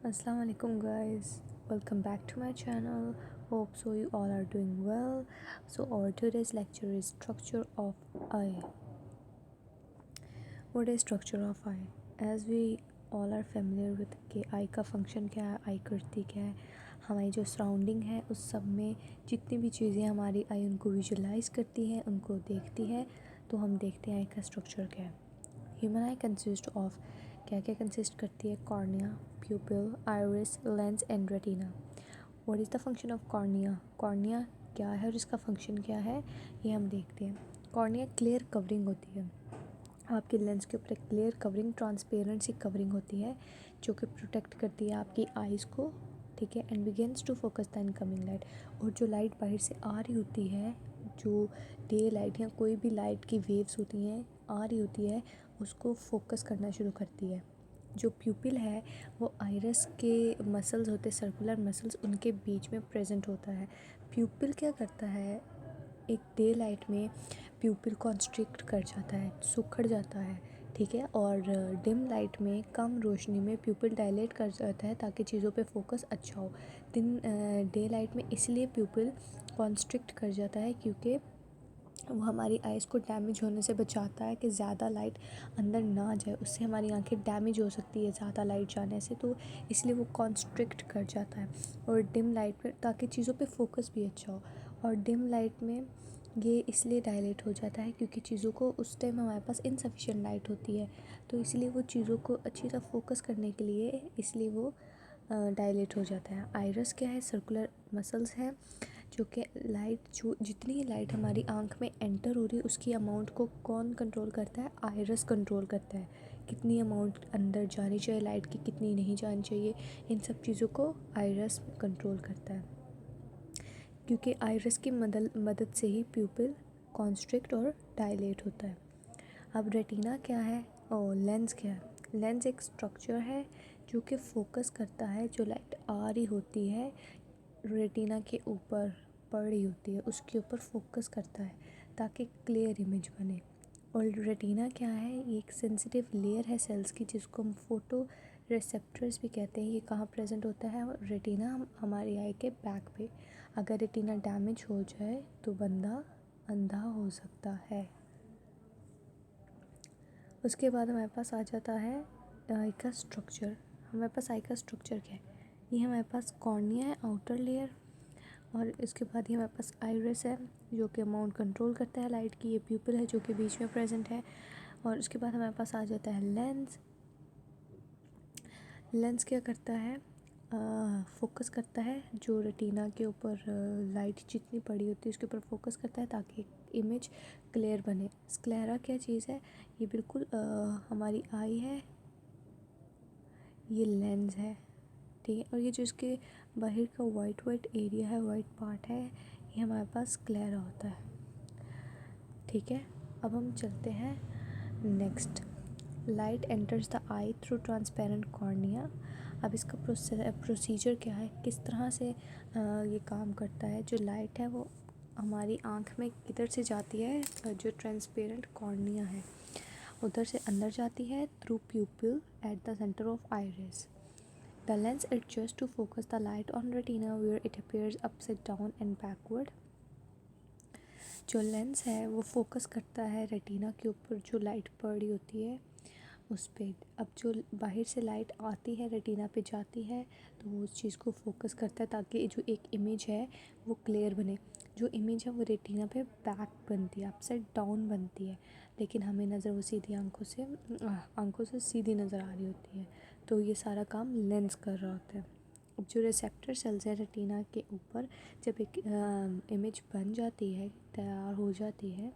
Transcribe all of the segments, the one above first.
Assalamu alaikum guys, welcome back to my channel. Hope so you all are doing well. So our today's lecture is structure of eye. What is structure of eye? As we all are familiar with कि आई का function क्या है, आई करती क्या है, हमारी जो surrounding है उस सब में जितनी भी चीज़ें हमारी आई उनको विजुलाइज करती है, उनको देखती है, तो हम देखते हैं आई का स्ट्रक्चर क्या है। ह्यूमन आई कंसिस्ट ऑफ क्या क्या कंसिस्ट करती है? Cornea, प्यूपिल, iris, lens and retina. What is the function of cornea? Cornea क्या है और इसका फंक्शन क्या है ये हम देखते हैं। कॉर्निया क्लियर कवरिंग होती है, आपके लेंस के ऊपर एक क्लियर कवरिंग, ट्रांसपेरेंट सी कवरिंग होती है जो कि प्रोटेक्ट करती है आपकी आइज़ को, ठीक है। And begins to focus the incoming light, और जो लाइट बाहर से आ रही होती है, जो डे लाइट या कोई भी लाइट की वेव्स होती हैं आ रही होती है, उसको फोकस करना शुरू करती है। जो प्यूपिल है वो आइरस के मसल्स होते हैं, सर्कुलर मसल्स, उनके बीच में प्रेजेंट होता है। प्यूपिल क्या करता है, एक डे लाइट में प्यूपिल कॉन्स्ट्रिक्ट कर जाता है, सुखड़ जाता है, ठीक है। और डिम लाइट में, कम रोशनी में प्यूपिल डायलेट कर जाता है ताकि चीज़ों पे फोकस अच्छा हो। दिन डे लाइट में इसलिए प्यूपिल कॉन्स्ट्रिक्ट कर जाता है क्योंकि वो हमारी आइज़ को डैमेज होने से बचाता है कि ज़्यादा लाइट अंदर ना जाए, उससे हमारी आंखें डैमेज हो सकती है ज़्यादा लाइट जाने से, तो इसलिए वो कॉन्स्ट्रिक्ट कर जाता है। और डिम लाइट में ताकि चीज़ों पे फोकस भी अच्छा हो, और डिम लाइट में ये इसलिए डायलेट हो जाता है क्योंकि चीज़ों को उस टाइम हमारे पास इनसफिशिएंट लाइट होती है, तो इसलिए वो चीज़ों को अच्छी तरह फोकस करने के लिए इसलिए वो डायलेट हो जाता है। आइरस क्या है? सर्कुलर मसल्स हैं जो कि लाइट, जो जितनी लाइट हमारी आंख में एंटर हो रही है उसकी अमाउंट को कौन कंट्रोल करता है? आइरस कंट्रोल करता है। कितनी अमाउंट अंदर जानी चाहिए लाइट की, कितनी नहीं जानी चाहिए, इन सब चीज़ों को आइरस कंट्रोल करता है। क्योंकि आइरस की मदद से ही प्यूपिल कॉन्स्ट्रिक्ट और डायलेट होता है। अब रेटिना क्या है और लेंस क्या है? लेंस एक स्ट्रक्चर है जो कि फोकस करता है, जो लाइट आ रही होती है रेटिना के ऊपर पड़ रही होती है उसके ऊपर फोकस करता है ताकि क्लियर इमेज बने। और रेटिना क्या है? ये एक सेंसिटिव लेयर है सेल्स की जिसको हम फोटो रिसेप्टर्स भी कहते हैं। ये कहाँ प्रेजेंट होता है? और रेटिना हमारी आई के बैक पे। अगर रेटिना डैमेज हो जाए तो बंदा अंधा हो सकता है। उसके बाद हमारे पास आ जाता है आई का स्ट्रक्चर। हमारे पास आई का स्ट्रक्चर क्या है? ये हमारे पास कॉर्निया है, आउटर लेयर, और इसके बाद ही हमारे पास आइरिस है जो कि अमाउंट कंट्रोल करता है लाइट की। ये प्यूपिल है जो कि बीच में प्रेजेंट है। और उसके बाद हमारे पास आ जाता है लेंस। लेंस क्या करता है? फोकस करता है, जो रेटिना के ऊपर लाइट जितनी पड़ी होती है उसके ऊपर फोकस करता है ताकि इमेज क्लियर बने। स्क्लेरा क्या चीज़ है? ये बिल्कुल हमारी आई है, ये लेंस है, ठीक है। और ये जो इसके बाहर का वाइट वाइट एरिया है, वाइट पार्ट है, ये हमारे पास क्लेरा होता है, ठीक है। अब हम चलते हैं next. Light enters the I through transparent cornea. अब इसका प्रोसीजर क्या है, किस तरह से ये काम करता है? जो लाइट है वो हमारी आँख में किधर से जाती है? जो ट्रांसपेरेंट कॉर्निया है उधर से अंदर जाती है through प्यूपिल at the centre of iris. The lens adjusts to focus the light on retina where it appears upside down and backward. जो लेंस है वो फोकस करता है रेटिना के ऊपर जो लाइट पड़ रही होती है उस पर। अब जो बाहर से लाइट आती है रेटिना पे जाती है तो वो उस चीज़ को फोकस करता है ताकि जो एक इमेज है वो क्लियर बने। जो इमेज है वो रेटिना पे बैक बनती है, अपसाइड डाउन बनती है, लेकिन हमें नज़र वो सीधी आंखों से सीधी नज़र आ रही होती है, तो ये सारा काम लेंस कर रहा होता है। अब जो रिसेप्टर सेल्स है रेटिना के ऊपर, जब एक इमेज बन जाती है, तैयार हो जाती है,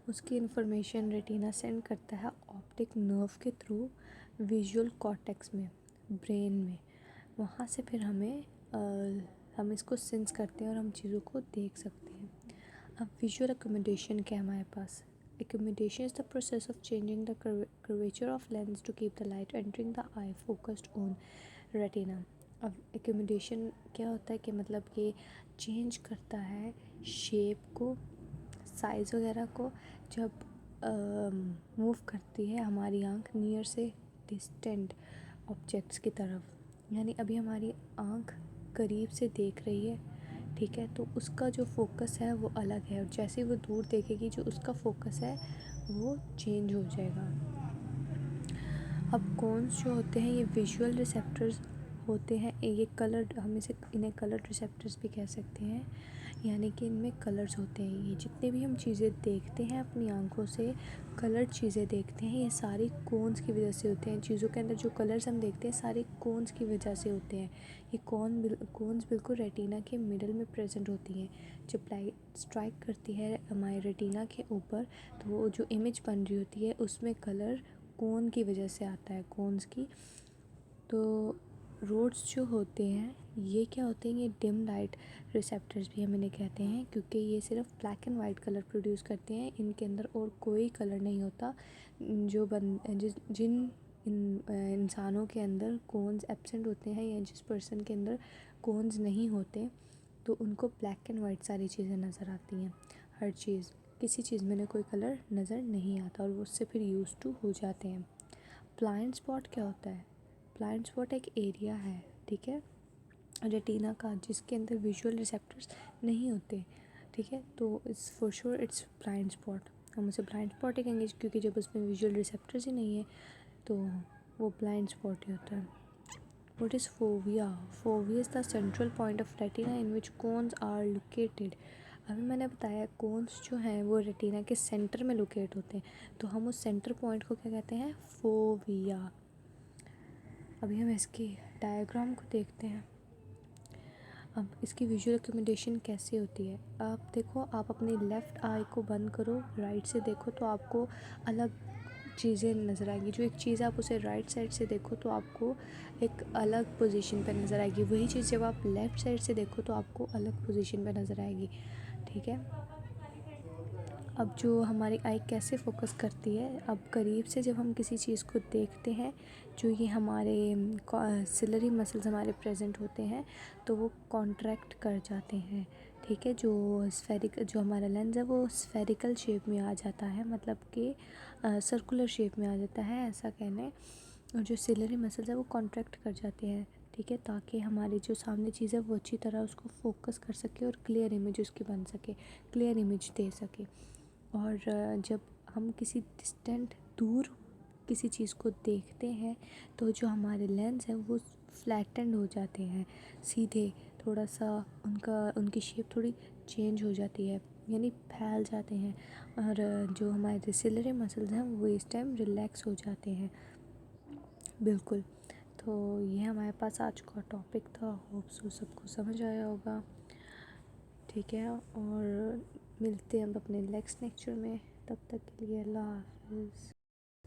उसकी इन्फॉर्मेशन रेटिना सेंड करता है ऑप्टिक नर्व के थ्रू विजुअल कॉर्टेक्स में, ब्रेन में। वहाँ से फिर हम इसको सेंस करते हैं और हम चीज़ों को देख सकते हैं। अब विजुअल अकोमोडेशन क्या है हमारे पास? Accommodation is the process of changing the curvature of lens to keep the light entering the eye focused on retina. अब accommodation क्या होता है कि मतलब ये चेंज करता है शेप को, साइज़ वगैरह को, जब मूव करती है हमारी आँख नियर से डिस्टेंट ऑब्जेक्ट्स की तरफ, यानी अभी हमारी आँख करीब से देख रही है, ठीक है, तो उसका जो फोकस है वो अलग है, और जैसे वो दूर देखेगी जो उसका फोकस है वो चेंज हो जाएगा। अब कॉन्स जो होते हैं ये विजुअल रिसेप्टर्स होते हैं, ये कलर, हम इसे इन्हें कलर रिसेप्टर्स भी कह सकते हैं, यानी कि इनमें कलर्स होते हैं। ये जितने भी हम चीज़ें देखते हैं अपनी आंखों से, कलर्ड चीज़ें देखते हैं, ये सारी कोन्स की वजह से होते हैं। चीज़ों के अंदर जो कलर्स हम देखते हैं सारे कोन्स की वजह से होते हैं। ये कोन्स बिल्कुल रेटिना के मिडल में प्रेजेंट होती हैं। जब लाइट स्ट्राइक करती है हमारे रेटिना के ऊपर, तो वो जो इमेज बन रही होती है उसमें कलर कोन की वजह से आता है, कोन्स की। तो रोड्स जो होते हैं ये क्या होते हैं, ये डिम लाइट रिसेप्टर्स भी हम इन्हें कहते हैं, क्योंकि ये सिर्फ black and white colour produce करते हैं, इनके अंदर और कोई कलर नहीं होता। जिन इंसानों के अंदर कोन्स एब्सेंट होते हैं या जिस पर्सन के अंदर कोन्स नहीं होते, तो उनको ब्लैक एंड वाइट सारी चीज़ें नज़र आती हैं। हर चीज़, किसी चीज़ में कोई कलर नज़र नहीं आता और वो उससे फिर यूज़ टू हो जाते हैं। ब्लाइंड स्पॉट क्या होता है? ब्लाइंड स्पॉट एक एरिया है, ठीक है, रेटिना का, जिसके अंदर विजुअल रिसेप्टर्स नहीं होते, ठीक है, तो it's for sure it's blind spot. हम उसे ब्लाइंड स्पॉट ही कहेंगे क्योंकि जब उसमें विजुअल रिसेप्टर्स ही नहीं है तो वो ब्लाइंड स्पॉट ही होता है। What is fovea? Fovea is the central point of retina in which cones are located. अभी मैंने बताया कोन्स जो हैं वो रेटिना के सेंटर में लोकेट होते हैं, तो हम उस सेंटर पॉइंट को क्या कहते हैं? फोविया। अभी हम इसकी डायग्राम को देखते हैं। अब इसकी विजुअल अकोमोडेशन कैसे होती है? आप देखो, आप अपनी लेफ़्ट आई को बंद करो, राइट से देखो तो आपको अलग चीज़ें नज़र आएंगी। जो एक चीज़ आप उसे राइट साइड से देखो तो आपको एक अलग पोजीशन पर नज़र आएगी, वही चीज़ जब आप लेफ़्ट साइड से देखो तो आपको अलग पोजीशन पर नज़र आएगी, ठीक है। अब जो हमारी आई कैसे फोकस करती है, अब करीब से जब हम किसी चीज़ को देखते हैं, जो ये हमारे सिलरी मसल्स हमारे प्रेजेंट होते हैं तो वो कॉन्ट्रैक्ट कर जाते हैं, ठीक है। जो हमारा लेंस है वो स्फेरिकल शेप में आ जाता है, मतलब कि सर्कुलर शेप में आ जाता है ऐसा कहने। और जो सिलरी मसल्स है वो कॉन्ट्रैक्ट कर जाते हैं, ठीक है, ताकि हमारी जो सामने चीज़ है वो अच्छी तरह उसको फोकस कर सके और क्लियर इमेज उसकी बन सके, क्लियर इमेज दे सके। और जब हम किसी डिस्टेंट दूर किसी चीज़ को देखते हैं तो जो हमारे लेंस हैं वो फ्लैटेंड हो जाते हैं, सीधे, थोड़ा सा उनकी शेप थोड़ी चेंज हो जाती है, यानी फैल जाते हैं। और जो हमारे सिलरी मसल्स हैं वो इस टाइम रिलैक्स हो जाते हैं, बिल्कुल। तो ये हमारे पास आज का टॉपिक था, होप सो सबको समझ आया होगा, ठीक है। और मिलते हैं हम अपने नेक्स्ट लेक्चर में, तब तक के लिए अल्लाह हाफ़िज़।